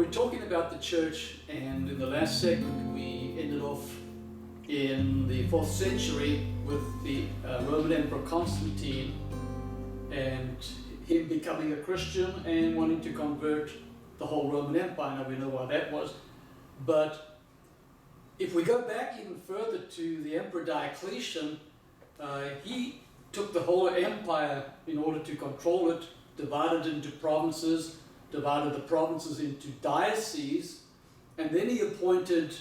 we're talking about the church, and in the last segment we ended off in the 4th century with the Roman Emperor Constantine and him becoming a Christian and wanting to convert the whole Roman Empire. Now we know why that was, but if we go back even further to the Emperor Diocletian, he took the whole empire in order to control it, divided it into provinces, divided the provinces into dioceses, and then he appointed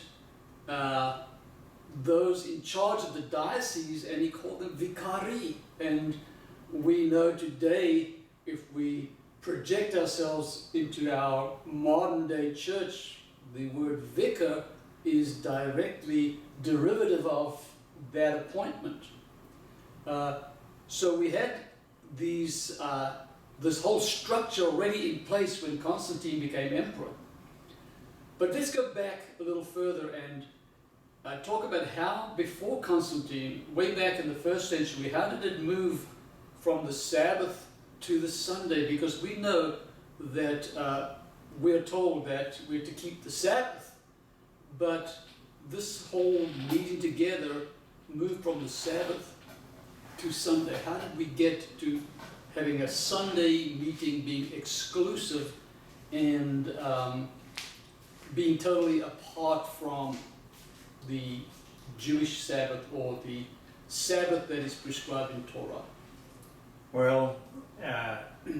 those in charge of the diocese, and he called them vicari. And we know today, if we project ourselves into our modern day church, the word vicar is directly derivative of that appointment. So we had these this whole structure already in place when Constantine became emperor. But let's go back a little further and talk about how, before Constantine, way back in the 1st century, how did it move from the Sabbath to the Sunday? Because we know that we're told that we're to keep the Sabbath, but this whole meeting together moved from the Sabbath to Sunday. How did we get to having a Sunday meeting being exclusive and being totally apart from the Jewish Sabbath, or the Sabbath that is prescribed in Torah? Well,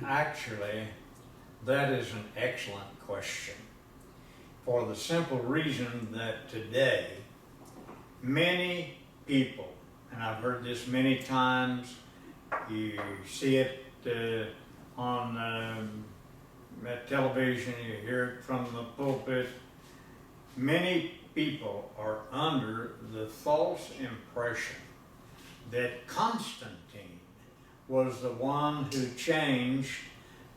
actually, that is an excellent question, for the simple reason that today many people, and I've heard this many times, you see it on television, you hear it from the pulpit, many people are under the false impression that Constantine was the one who changed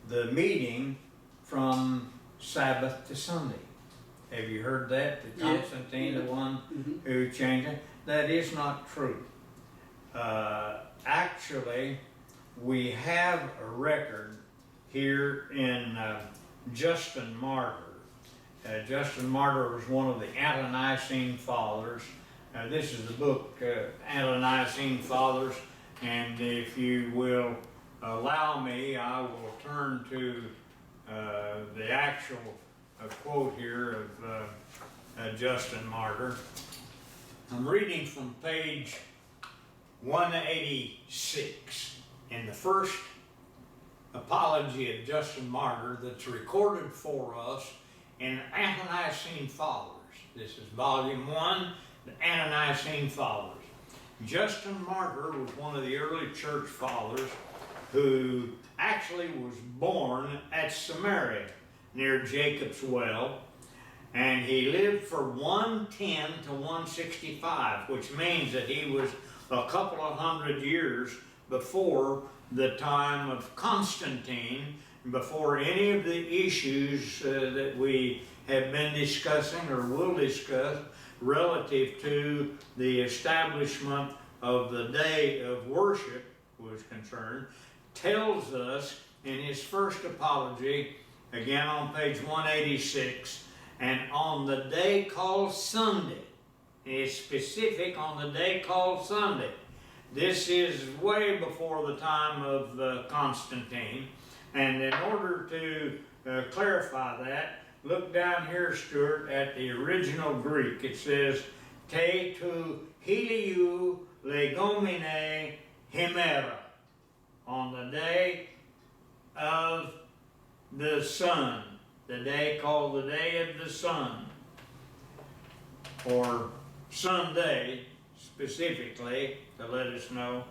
the meeting from Sabbath to Sunday. Have you heard that? That Constantine, the one who changed it? That is not true. Actually, we have a record here in Justin Martyr. Justin Martyr was one of the Ante-Nicene Fathers. This is the book, Ante-Nicene Fathers, and if you will allow me, I will turn to the actual quote here of Justin Martyr. I'm reading from page 186 in the first apology of Justin Martyr that's recorded for us in Ante-Nicene Fathers. This is volume 1, the Ante-Nicene Fathers. Justin Martyr was one of the early church fathers who actually was born at Samaria near Jacob's Well, and he lived for 110 to 165, which means that he was a couple of hundred years before the time of Constantine, before any of the issues that we have been discussing or will discuss relative to the establishment of the day of worship was concerned. Tells us in his first apology, again on page 186, and on the day called Sunday. It's specific on the day called Sunday. This is way before the time of Constantine. And in order to clarify that, look down here, Stewart, at the original Greek. It says, te tu heliou legomine himera, on the day of the sun, the day called the day of the sun, or Sunday specifically, to let us know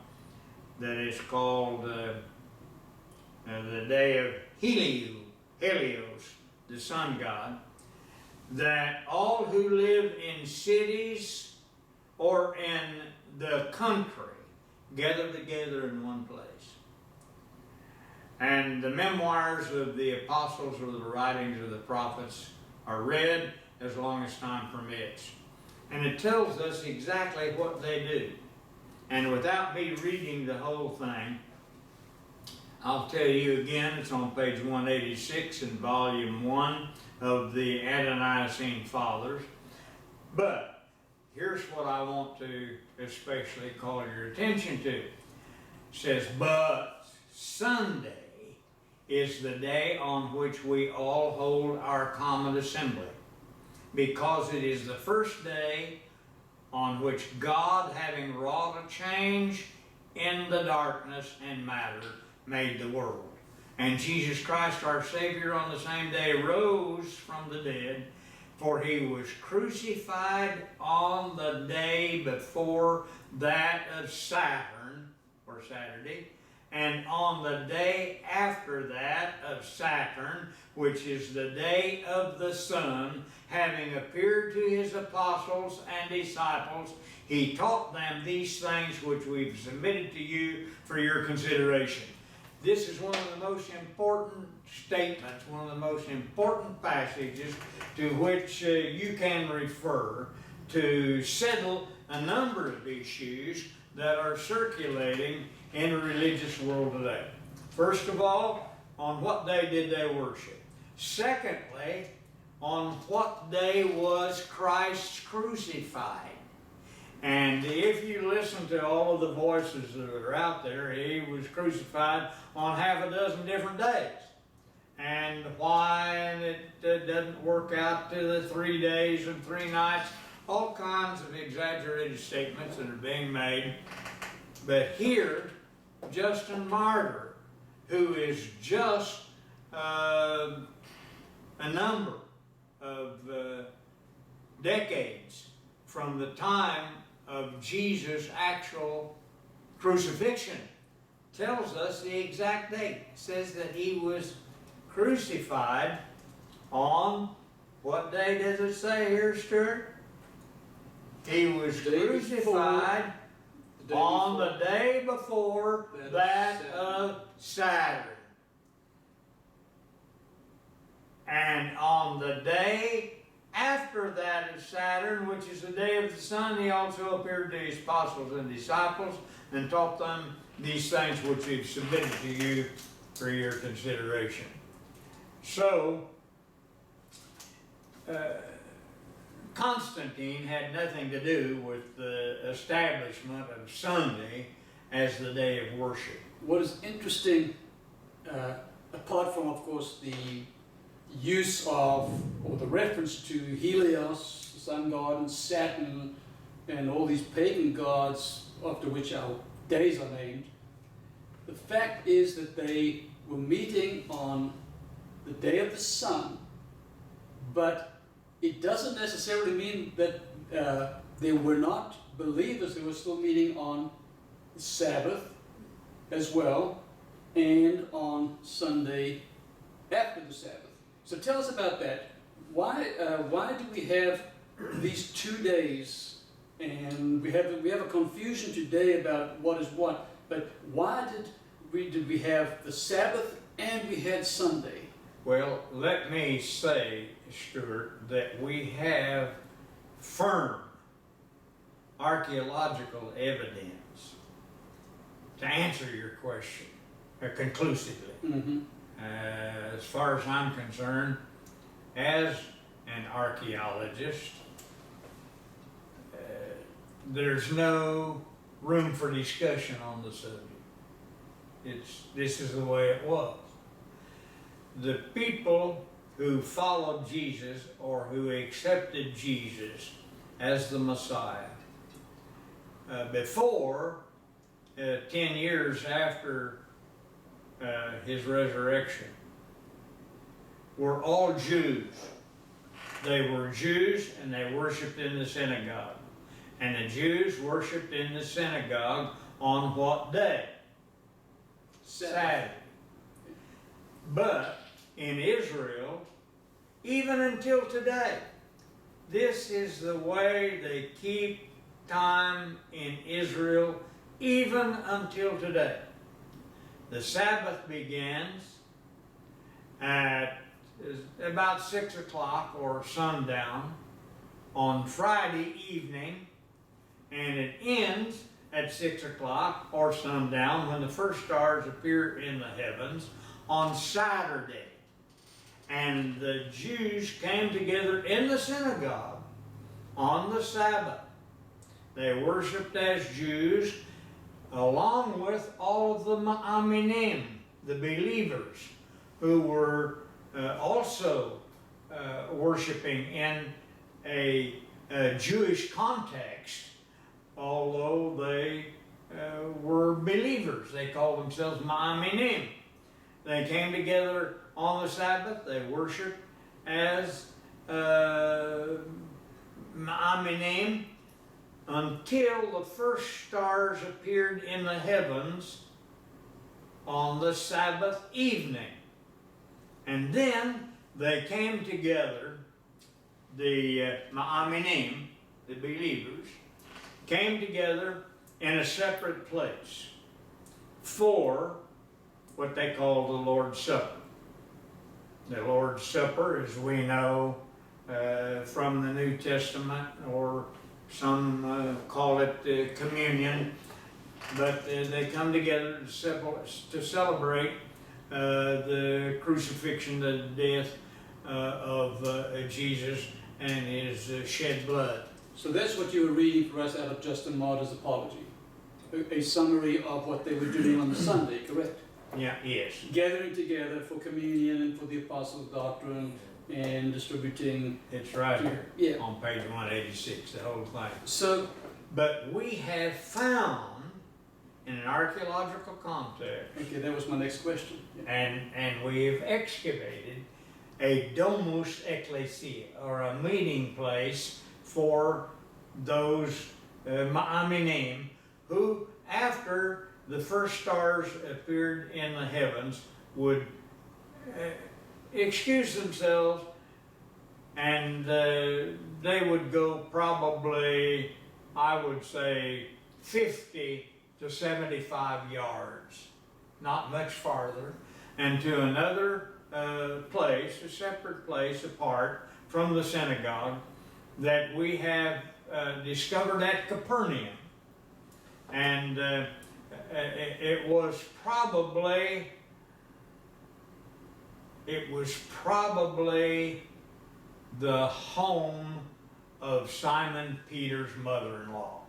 that it's called the day of Helios, the sun god, that all who live in cities or in the country gather together in one place. And the memoirs of the apostles or the writings of the prophets are read as long as time permits. And it tells us exactly what they do. And without me reading the whole thing, I'll tell you again, it's on page 186 in volume 1 of the Adonai-Seen fathers. But here's what I want to especially call your attention to. It says, but Sunday is the day on which we all hold our common assembly, because it is the first day on which God, having wrought a change in the darkness and matter, made the world. And Jesus Christ our Savior on the same day rose from the dead, for he was crucified on the day before that of Saturn, or Saturday, and on the day after that of Saturn, which is the day of the sun, having appeared to his apostles and disciples, he taught them these things which we've submitted to you for your consideration. This is one of the most important statements, one of the most important passages to which you can refer to settle a number of issues that are circulating in the religious world today. First of all, on what day did they worship? Secondly, on what day was Christ crucified? And if you listen to all of the voices that are out there, he was crucified on half a dozen different days. And why it doesn't work out to the 3 days and 3 nights, all kinds of exaggerated statements that are being made. But here, Justin Martyr, who is just a number of decades from the time of Jesus' actual crucifixion, tells us the exact date. It says that he was crucified on, what day does it say here, Stewart? He was crucified on the day before that of Saturn. And on the day after that of Saturn, which is the day of the sun, he also appeared to his apostles and disciples and taught them these things which we've submitted to you for your consideration. So, Constantine had nothing to do with the establishment of Sunday as the day of worship. What is interesting, apart from, of course, the use of, or the reference to Helios, the sun god, and Saturn, and all these pagan gods after which our days are named, the fact is that they were meeting on the day of the sun, but it doesn't necessarily mean that they were not believers. They were still meeting on the Sabbath as well, and on Sunday after the Sabbath. So tell us about that. Why do we have these 2 days, and we have a confusion today about what is what? But why did we have the Sabbath and we had Sunday? Well, let me say, Stewart, that we have firm archaeological evidence to answer your question conclusively. Mm-hmm. As far as I'm concerned, as an archaeologist, there's no room for discussion on the subject. This is the way it was. The people who followed Jesus, or who accepted Jesus as the Messiah, before 10 years after his resurrection, were all Jews. They were Jews, and they worshiped in the synagogue. And the Jews worshiped in the synagogue on what day? Saturday. But in Israel, even until today, this is the way they keep time in Israel, even until today. The Sabbath begins at about 6 o'clock or sundown on Friday evening, and it ends at 6 o'clock or sundown when the first stars appear in the heavens on Saturday. And the Jews came together in the synagogue on the Sabbath. They worshiped as Jews, along with all of the Ma'aminim, the believers, who were also worshiping in a Jewish context, although they were believers. They called themselves Ma'aminim. They came together on the Sabbath. They worshiped as Ma'aminim until the first stars appeared in the heavens on the Sabbath evening. And then they came together, the Ma'aminim, the believers, came together in a separate place for what they call the Lord's Supper. The Lord's Supper, as we know from the New Testament, or some call it communion, but they come together to celebrate the crucifixion, the death of Jesus and his shed blood. So that's what you were reading for us out of Justin Martyr's apology. A summary of what they were doing on the Sunday, correct? Yeah, yes. Gathering together for communion and for the apostles' doctrine and distributing. It's right here, Yeah. on page 186, the whole thing. So, But we have found, in an archaeological context, okay, that was my next question. Yeah. and we have excavated a domus ecclesia, or a meeting place for those Ma'aminim, who, after the first stars appeared in the heavens, would excuse themselves, and they would go probably, I would say, 50 to 75 yards, not much farther, and to another place, a separate place apart from the synagogue, that we have discovered at Capernaum. And it was probably the home of Simon Peter's mother-in-law,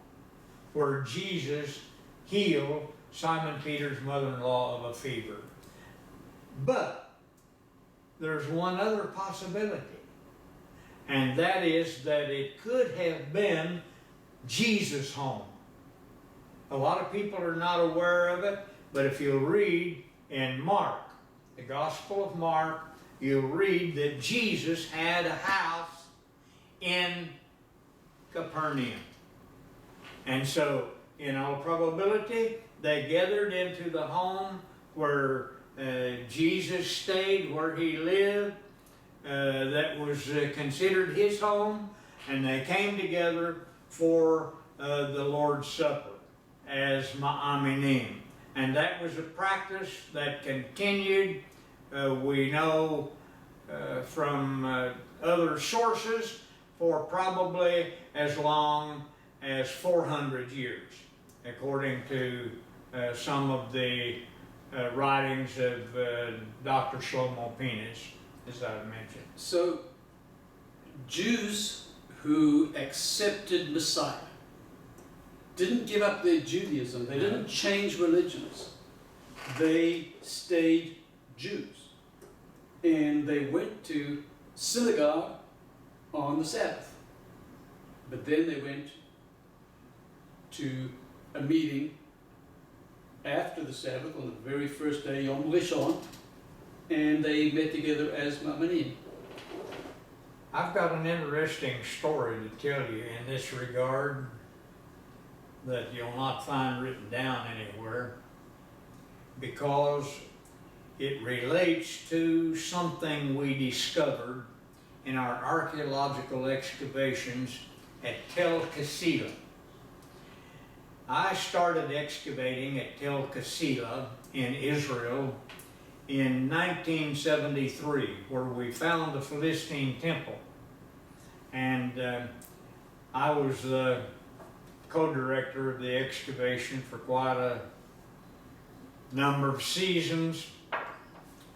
where Jesus healed Simon Peter's mother-in-law of a fever. But there's one other possibility, and that is that it could have been Jesus' home. A lot of people are not aware of it, but if you read in Mark, the Gospel of Mark, you'll read that Jesus had a house in Capernaum. And so, in all probability, they gathered into the home where Jesus stayed, where he lived, that was considered his home, and they came together for the Lord's Supper as Ma'aminim. And that was a practice that continued, we know from other sources, for probably as long as 400 years, according to some of the writings of Dr. Shlomo Penis, as I mentioned. So, Jews who accepted Messiah didn't give up their Judaism. They didn't change religions. They stayed Jews. And they went to synagogue on the Sabbath. But then they went to a meeting after the Sabbath on the very first day, Yom Rishon, and they met together as Ma'aminim. I've got an interesting story to tell you in this regard that you'll not find written down anywhere, because it relates to something we discovered in our archaeological excavations at Tel Kasila. I started excavating at Tel Kasila in Israel in 1973, where we found the Philistine temple. And I was the co-director of the excavation for quite a number of seasons,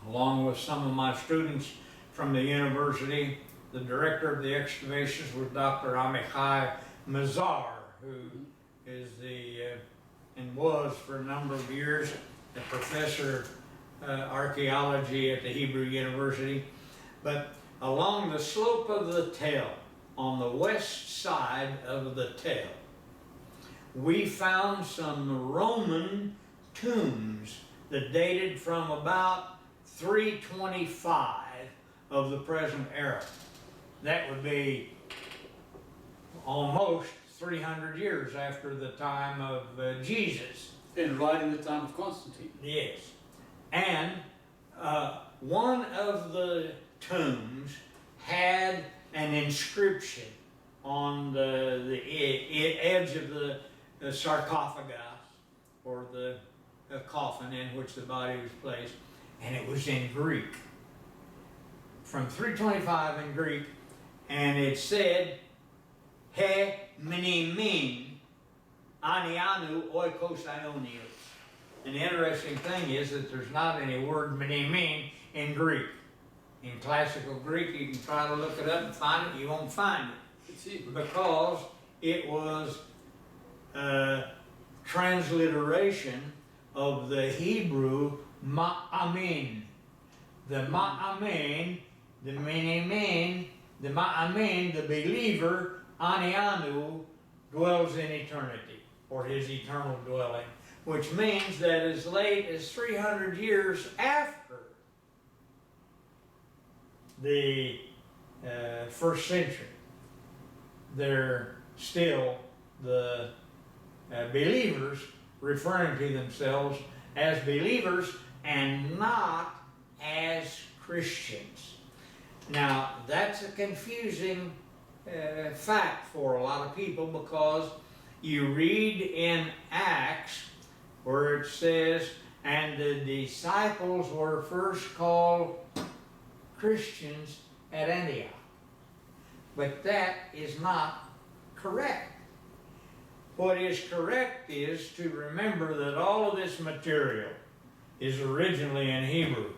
along with some of my students from the university. The director of the excavations was Dr. Amichai Mazar, who is and was for a number of years a professor of archaeology at the Hebrew University. But along the slope of the Tell, on the west side of the Tell, we found some Roman tombs that dated from about 325 of the present era. That would be almost 300 years after the time of Jesus. And right in the time of Constantine. Yes. And one of the tombs had an inscription on the edge of the sarcophagus, or the coffin in which the body was placed, and it was in Greek. From 325 in Greek, and it said, He minimin anianu oikos ionios. And the interesting thing is that there's not any word minimin in Greek. In classical Greek, you can try to look it up and find it, you won't find it. It's Hebrew. Because it was a transliteration of the Hebrew ma'amin. The ma'amin, the minimin, the ma'amin, the believer, anianu, dwells in eternity, or his eternal dwelling, which means that as late as 300 years after the first century, they're still the believers referring to themselves as believers and not as Christians. Now, that's a confusing fact for a lot of people, because you read in Acts where it says, and the disciples were first called Christians at Antioch. But that is not correct. What is correct is to remember that all of this material is originally in Hebrew.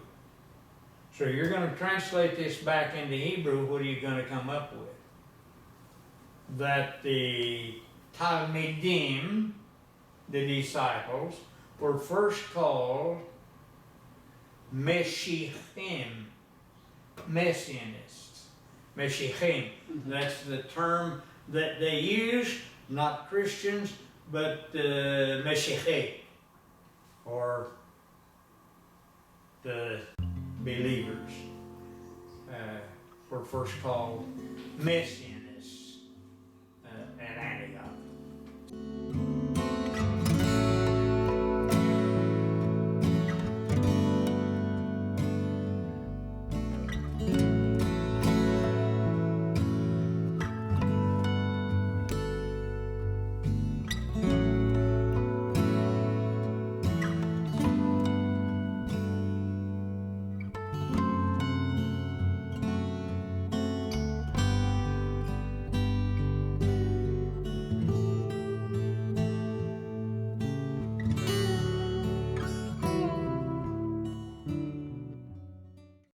So you're going to translate this back into Hebrew, what are you going to come up with? That the Talmidim, the disciples, were first called Meshichim, Messianists. Meshichim, that's the term that they use, not Christians, but Meshichim, or the believers were first called Messianists.